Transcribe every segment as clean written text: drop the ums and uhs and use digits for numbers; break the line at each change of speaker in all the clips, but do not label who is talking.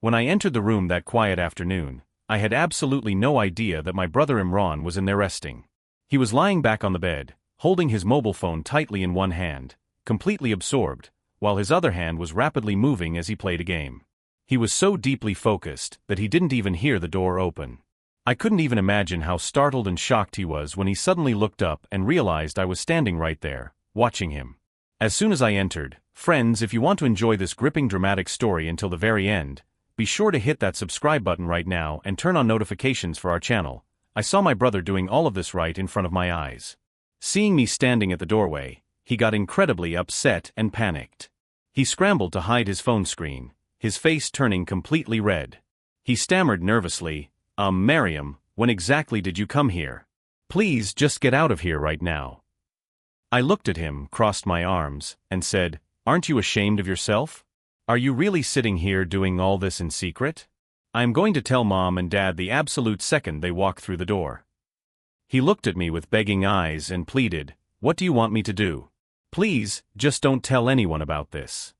When I entered the room that quiet afternoon, I had absolutely no idea that my brother Imran was in there resting. He was lying back on the bed, holding his mobile phone tightly in one hand, completely absorbed, while his other hand was rapidly moving as he played a game. He was so deeply focused that he didn't even hear the door open. I couldn't even imagine how startled and shocked he was when he suddenly looked up and realized I was standing right there, watching him. As soon as I entered, friends, if you want to enjoy this gripping dramatic story until the very end, be sure to hit that subscribe button right now and turn on notifications for our channel. I saw my brother doing all of this right in front of my eyes. Seeing me standing at the doorway, he got incredibly upset and panicked. He scrambled to hide his phone screen, his face turning completely red. He stammered nervously, Miriam, when exactly did you come here? Please just get out of here right now." I looked at him, crossed my arms, and said, "Aren't you ashamed of yourself? Are you really sitting here doing all this in secret? I am going to tell Mom and Dad the absolute second they walk through the door." He looked at me with begging eyes and pleaded, "What do you want me to do? Please, just don't tell anyone about this."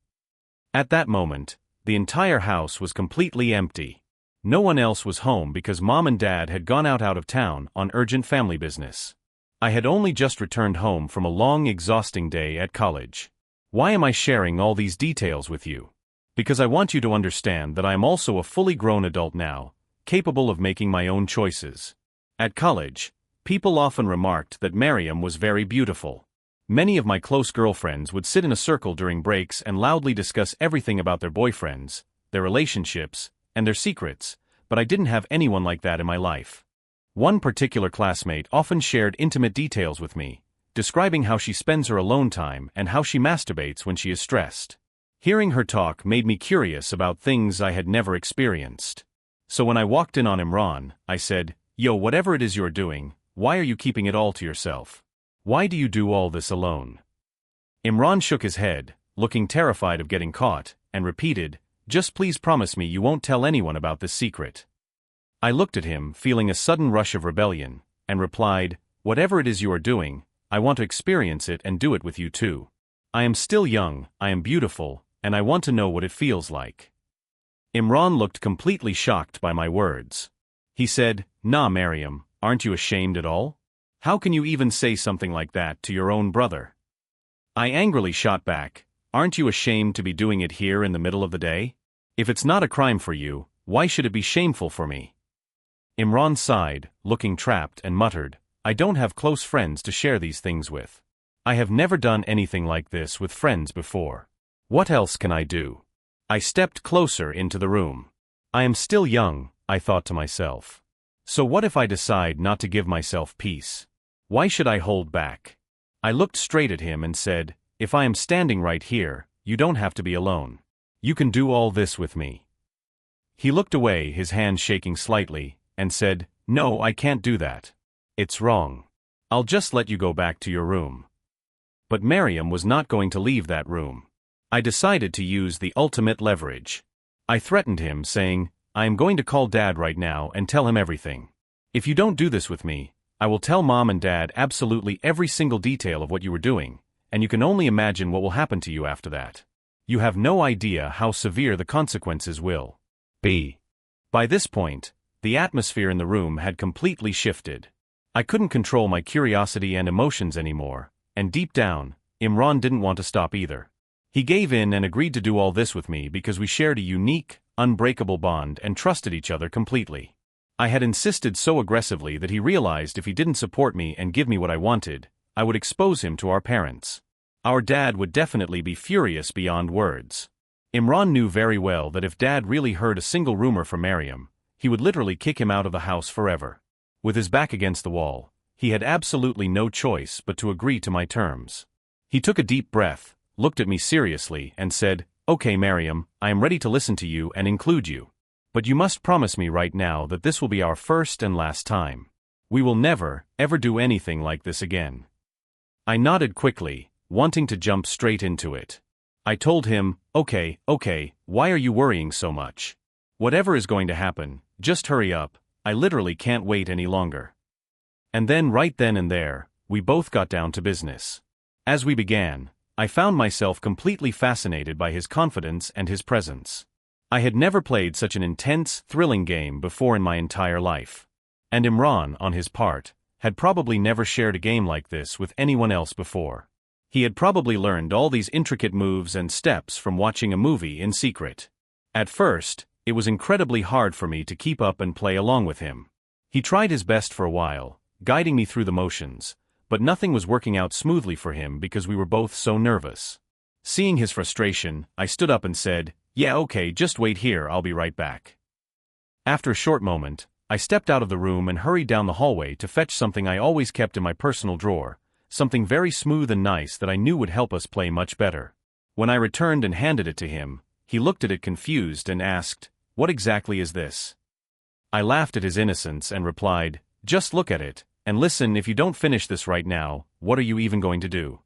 At that moment, the entire house was completely empty. No one else was home because Mom and Dad had gone out of town on urgent family business. I had only just returned home from a long, exhausting day at college. Why am I sharing all these details with you? Because I want you to understand that I am also a fully grown adult now, capable of making my own choices. At college, people often remarked that Miriam was very beautiful. Many of my close girlfriends would sit in a circle during breaks and loudly discuss everything about their boyfriends, their relationships, and their secrets, but I didn't have anyone like that in my life. One particular classmate often shared intimate details with me, describing how she spends her alone time and how she masturbates when she is stressed. Hearing her talk made me curious about things I had never experienced. So when I walked in on Imran, I said, "Yo, whatever it is you're doing, why are you keeping it all to yourself? Why do you do all this alone?" Imran shook his head, looking terrified of getting caught, and repeated, "Just please promise me you won't tell anyone about this secret." I looked at him, feeling a sudden rush of rebellion, and replied, "Whatever it is you are doing, I want to experience it and do it with you too. I am still young, I am beautiful, and I want to know what it feels like." Imran looked completely shocked by my words. He said, "Nah, Miriam, aren't you ashamed at all? How can you even say something like that to your own brother?" I angrily shot back, "Aren't you ashamed to be doing it here in the middle of the day? If it's not a crime for you, why should it be shameful for me?" Imran sighed, looking trapped, and muttered, "I don't have close friends to share these things with. I have never done anything like this with friends before. What else can I do?" I stepped closer into the room. I am still young, I thought to myself. So what if I decide not to give myself peace? Why should I hold back? I looked straight at him and said, "If I am standing right here, you don't have to be alone. You can do all this with me." He looked away, his hand shaking slightly, and said, "No, I can't do that. It's wrong. I'll just let you go back to your room." But Miriam was not going to leave that room. I decided to use the ultimate leverage. I threatened him, saying, "I am going to call Dad right now and tell him everything. If you don't do this with me, I will tell Mom and Dad absolutely every single detail of what you were doing, and you can only imagine what will happen to you after that. You have no idea how severe the consequences will be." By this point, the atmosphere in the room had completely shifted. I couldn't control my curiosity and emotions anymore, and deep down, Imran didn't want to stop either. He gave in and agreed to do all this with me because we shared a unique, unbreakable bond and trusted each other completely. I had insisted so aggressively that he realized if he didn't support me and give me what I wanted, I would expose him to our parents. Our dad would definitely be furious beyond words. Imran knew very well that if Dad really heard a single rumor from Miriam, he would literally kick him out of the house forever. With his back against the wall, he had absolutely no choice but to agree to my terms. He took a deep breath, looked at me seriously, and said, "Okay, Miriam, I am ready to listen to you and include you. But you must promise me right now that this will be our first and last time. We will never, ever do anything like this again." I nodded quickly, wanting to jump straight into it. I told him, okay, why are you worrying so much? Whatever is going to happen, just hurry up, I literally can't wait any longer." And then right then and there, we both got down to business. As we began, I found myself completely fascinated by his confidence and his presence. I had never played such an intense, thrilling game before in my entire life. And Imran, on his part, had probably never shared a game like this with anyone else before. He had probably learned all these intricate moves and steps from watching a movie in secret. At first, it was incredibly hard for me to keep up and play along with him. He tried his best for a while, guiding me through the motions, but nothing was working out smoothly for him because we were both so nervous. Seeing his frustration, I stood up and said, "Yeah, okay, just wait here, I'll be right back." After a short moment, I stepped out of the room and hurried down the hallway to fetch something I always kept in my personal drawer, something very smooth and nice that I knew would help us play much better. When I returned and handed it to him, he looked at it confused and asked, "What exactly is this?" I laughed at his innocence and replied, "Just look at it, and listen, if you don't finish this right now, what are you even going to do?"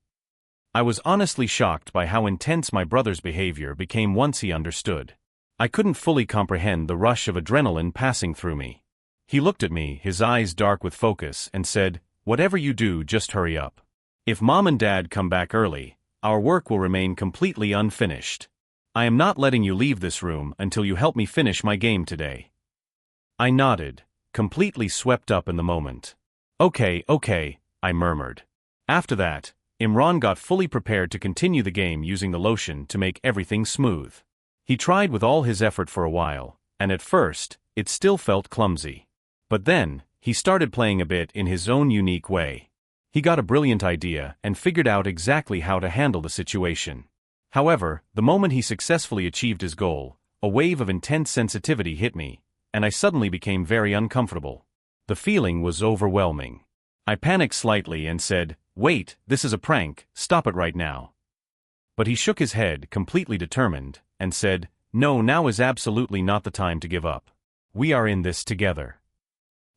I was honestly shocked by how intense my brother's behavior became once he understood. I couldn't fully comprehend the rush of adrenaline passing through me. He looked at me, his eyes dark with focus, and said, "Whatever you do, just hurry up. If Mom and Dad come back early, our work will remain completely unfinished. I am not letting you leave this room until you help me finish my game today." I nodded, completely swept up in the moment. Okay, I murmured. After that, Imran got fully prepared to continue the game using the lotion to make everything smooth. He tried with all his effort for a while, and at first, it still felt clumsy. But then, he started playing a bit in his own unique way. He got a brilliant idea and figured out exactly how to handle the situation. However, the moment he successfully achieved his goal, a wave of intense sensitivity hit me, and I suddenly became very uncomfortable. The feeling was overwhelming. I panicked slightly and said, "Wait, this is a prank, stop it right now." But he shook his head, completely determined, and said, "No, now is absolutely not the time to give up. We are in this together."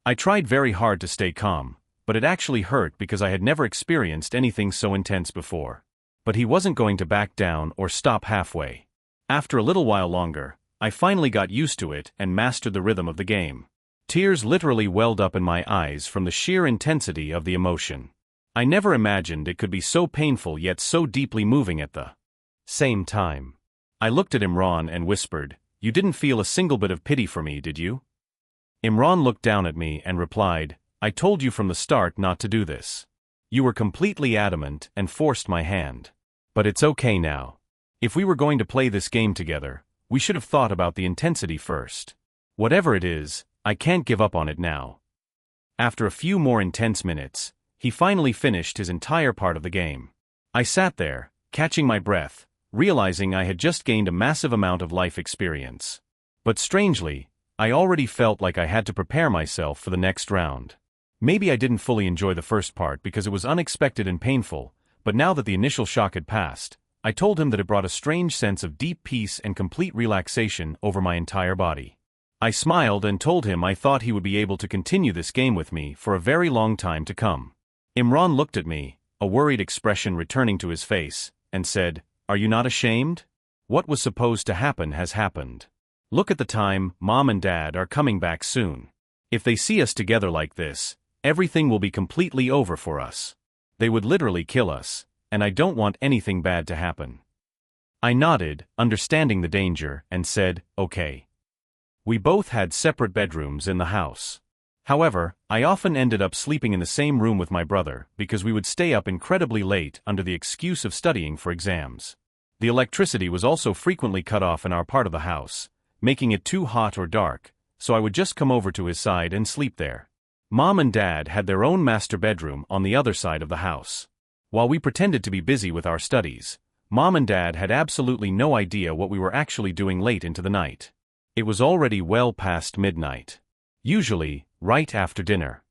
I tried very hard to stay calm, but it actually hurt because I had never experienced anything so intense before. But he wasn't going to back down or stop halfway. After a little while longer, I finally got used to it and mastered the rhythm of the game. Tears literally welled up in my eyes from the sheer intensity of the emotion. I never imagined it could be so painful yet so deeply moving at the same time. I looked at Imran and whispered, "You didn't feel a single bit of pity for me, did you?" Imran looked down at me and replied, "I told you from the start not to do this. You were completely adamant and forced my hand. But it's okay now. If we were going to play this game together, we should have thought about the intensity first. Whatever it is, I can't give up on it now." After a few more intense minutes, he finally finished his entire part of the game. I sat there, catching my breath, realizing I had just gained a massive amount of life experience. But strangely, I already felt like I had to prepare myself for the next round. Maybe I didn't fully enjoy the first part because it was unexpected and painful, but now that the initial shock had passed, I told him that it brought a strange sense of deep peace and complete relaxation over my entire body. I smiled and told him I thought he would be able to continue this game with me for a very long time to come. Imran looked at me, a worried expression returning to his face, and said, "Are you not ashamed? What was supposed to happen has happened. Look at the time, Mom and Dad are coming back soon. If they see us together like this, everything will be completely over for us. They would literally kill us, and I don't want anything bad to happen." I nodded, understanding the danger, and said, "Okay." We both had separate bedrooms in the house. However, I often ended up sleeping in the same room with my brother because we would stay up incredibly late under the excuse of studying for exams. The electricity was also frequently cut off in our part of the house, making it too hot or dark, so I would just come over to his side and sleep there. Mom and Dad had their own master bedroom on the other side of the house. While we pretended to be busy with our studies, Mom and Dad had absolutely no idea what we were actually doing late into the night. It was already well past midnight. Usually, right after dinner,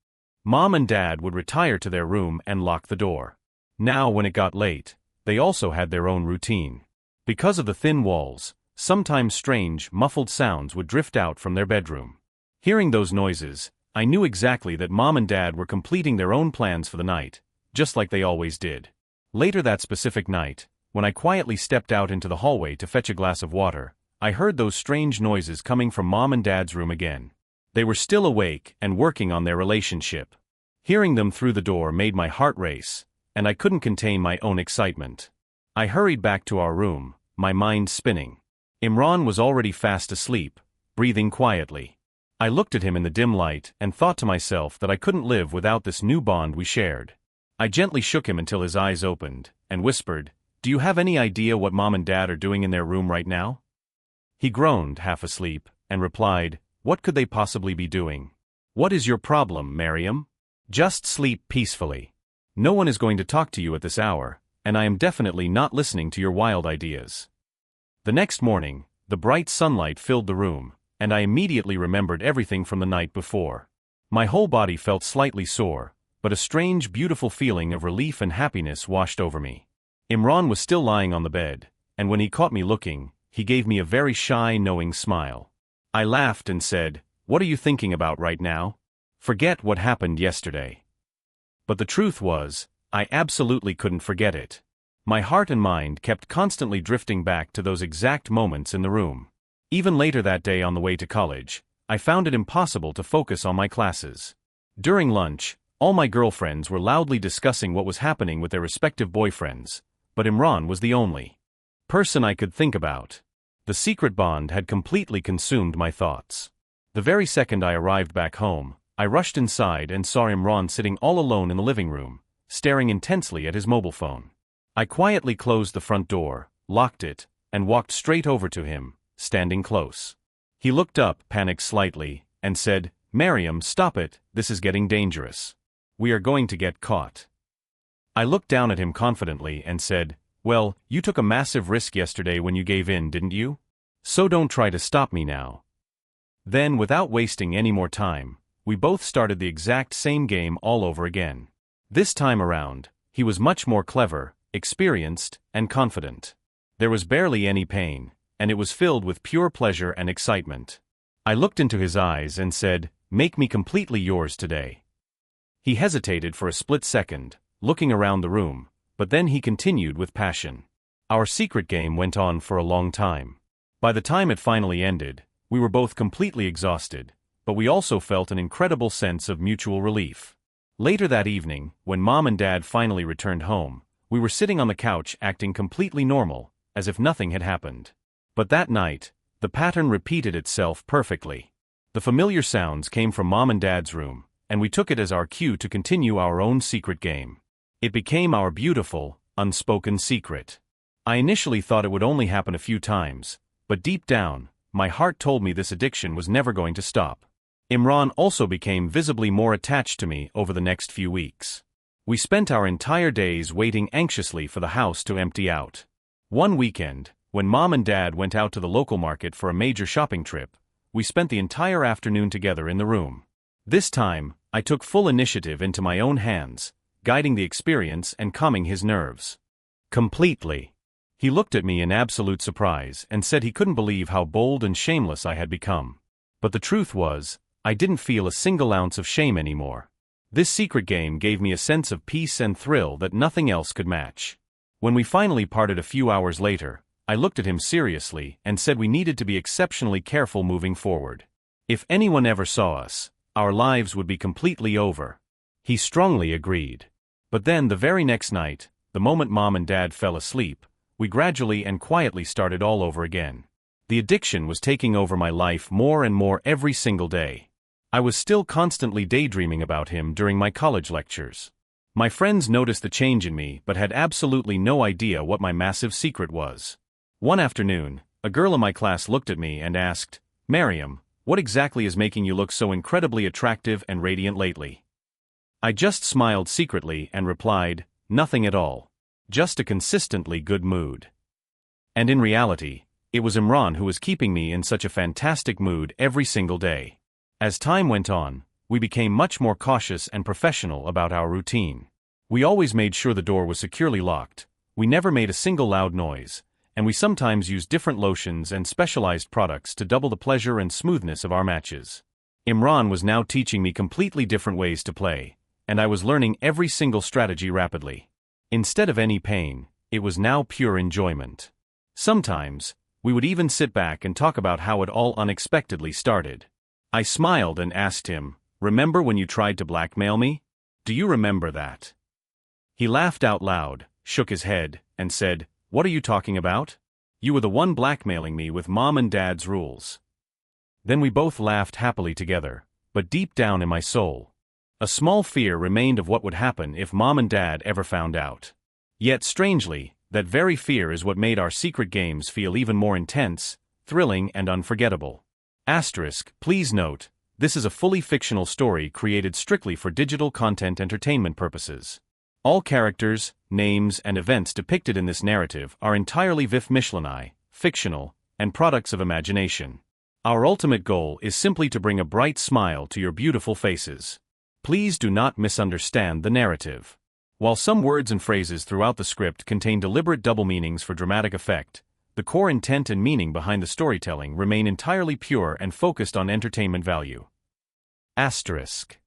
Mom and Dad would retire to their room and lock the door. Now, when it got late, they also had their own routine. Because of the thin walls, sometimes strange, muffled sounds would drift out from their bedroom. Hearing those noises, I knew exactly that Mom and Dad were completing their own plans for the night, just like they always did. Later that specific night, when I quietly stepped out into the hallway to fetch a glass of water, I heard those strange noises coming from Mom and Dad's room again. They were still awake and working on their relationship. Hearing them through the door made my heart race, and I couldn't contain my own excitement. I hurried back to our room, my mind spinning. Imran was already fast asleep, breathing quietly. I looked at him in the dim light and thought to myself that I couldn't live without this new bond we shared. I gently shook him until his eyes opened, and whispered, "Do you have any idea what Mom and Dad are doing in their room right now?" He groaned, half asleep, and replied, "What could they possibly be doing? What is your problem, Mariam? Just sleep peacefully. No one is going to talk to you at this hour, and I am definitely not listening to your wild ideas." The next morning, the bright sunlight filled the room, and I immediately remembered everything from the night before. My whole body felt slightly sore, but a strange, beautiful feeling of relief and happiness washed over me. Imran was still lying on the bed, and when he caught me looking, he gave me a very shy, knowing smile. I laughed and said, "What are you thinking about right now? Forget what happened yesterday." But the truth was, I absolutely couldn't forget it. My heart and mind kept constantly drifting back to those exact moments in the room. Even later that day on the way to college, I found it impossible to focus on my classes. During lunch, all my girlfriends were loudly discussing what was happening with their respective boyfriends, but Imran was the only person I could think about. The secret bond had completely consumed my thoughts. The very second I arrived back home, I rushed inside and saw Imran sitting all alone in the living room, staring intensely at his mobile phone. I quietly closed the front door, locked it, and walked straight over to him, standing close. He looked up, panicked slightly, and said, "Mariam, stop it, this is getting dangerous. We are going to get caught." I looked down at him confidently and said, "Well, you took a massive risk yesterday when you gave in, didn't you? So don't try to stop me now." Then, without wasting any more time, we both started the exact same game all over again. This time around, he was much more clever, experienced, and confident. There was barely any pain, and it was filled with pure pleasure and excitement. I looked into his eyes and said, "Make me completely yours today." He hesitated for a split second, looking around the room, but then he continued with passion. Our secret game went on for a long time. By the time it finally ended, we were both completely exhausted, but we also felt an incredible sense of mutual relief. Later that evening, when Mom and Dad finally returned home, we were sitting on the couch acting completely normal, as if nothing had happened. But that night, the pattern repeated itself perfectly. The familiar sounds came from Mom and Dad's room, and we took it as our cue to continue our own secret game. It became our beautiful, unspoken secret. I initially thought it would only happen a few times, but deep down, my heart told me this addiction was never going to stop. Imran also became visibly more attached to me over the next few weeks. We spent our entire days waiting anxiously for the house to empty out. One weekend, when Mom and Dad went out to the local market for a major shopping trip, we spent the entire afternoon together in the room. This time, I took full initiative into my own hands, guiding the experience and calming his nerves. Completely. He looked at me in absolute surprise and said he couldn't believe how bold and shameless I had become. But the truth was, I didn't feel a single ounce of shame anymore. This secret game gave me a sense of peace and thrill that nothing else could match. When we finally parted a few hours later, I looked at him seriously and said we needed to be exceptionally careful moving forward. If anyone ever saw us, our lives would be completely over. He strongly agreed. But then the very next night, the moment Mom and Dad fell asleep, we gradually and quietly started all over again. The addiction was taking over my life more and more every single day. I was still constantly daydreaming about him during my college lectures. My friends noticed the change in me but had absolutely no idea what my massive secret was. One afternoon, a girl in my class looked at me and asked, "Mariam, what exactly is making you look so incredibly attractive and radiant lately?" I just smiled secretly and replied, "Nothing at all. Just a consistently good mood." And in reality, it was Imran who was keeping me in such a fantastic mood every single day. As time went on, we became much more cautious and professional about our routine. We always made sure the door was securely locked, we never made a single loud noise, and we sometimes used different lotions and specialized products to double the pleasure and smoothness of our matches. Imran was now teaching me completely different ways to play, and I was learning every single strategy rapidly. Instead of any pain, it was now pure enjoyment. Sometimes, we would even sit back and talk about how it all unexpectedly started. I smiled and asked him, "Remember when you tried to blackmail me? Do you remember that?" He laughed out loud, shook his head, and said, "What are you talking about? You were the one blackmailing me with Mom and Dad's rules. Then we both laughed happily together, but deep down in my soul, a small fear remained of what would happen if Mom and Dad ever found out. Yet strangely, that very fear is what made our secret games feel even more intense, thrilling and unforgettable. Please note, this is a fully fictional story created strictly for digital content entertainment purposes. All characters, names and events depicted in this narrative are entirely fictional, and products of imagination. Our ultimate goal is simply to bring a bright smile to your beautiful faces. Please do not misunderstand the narrative. While some words and phrases throughout the script contain deliberate double meanings for dramatic effect, the core intent and meaning behind the storytelling remain entirely pure and focused on entertainment value. Asterisk.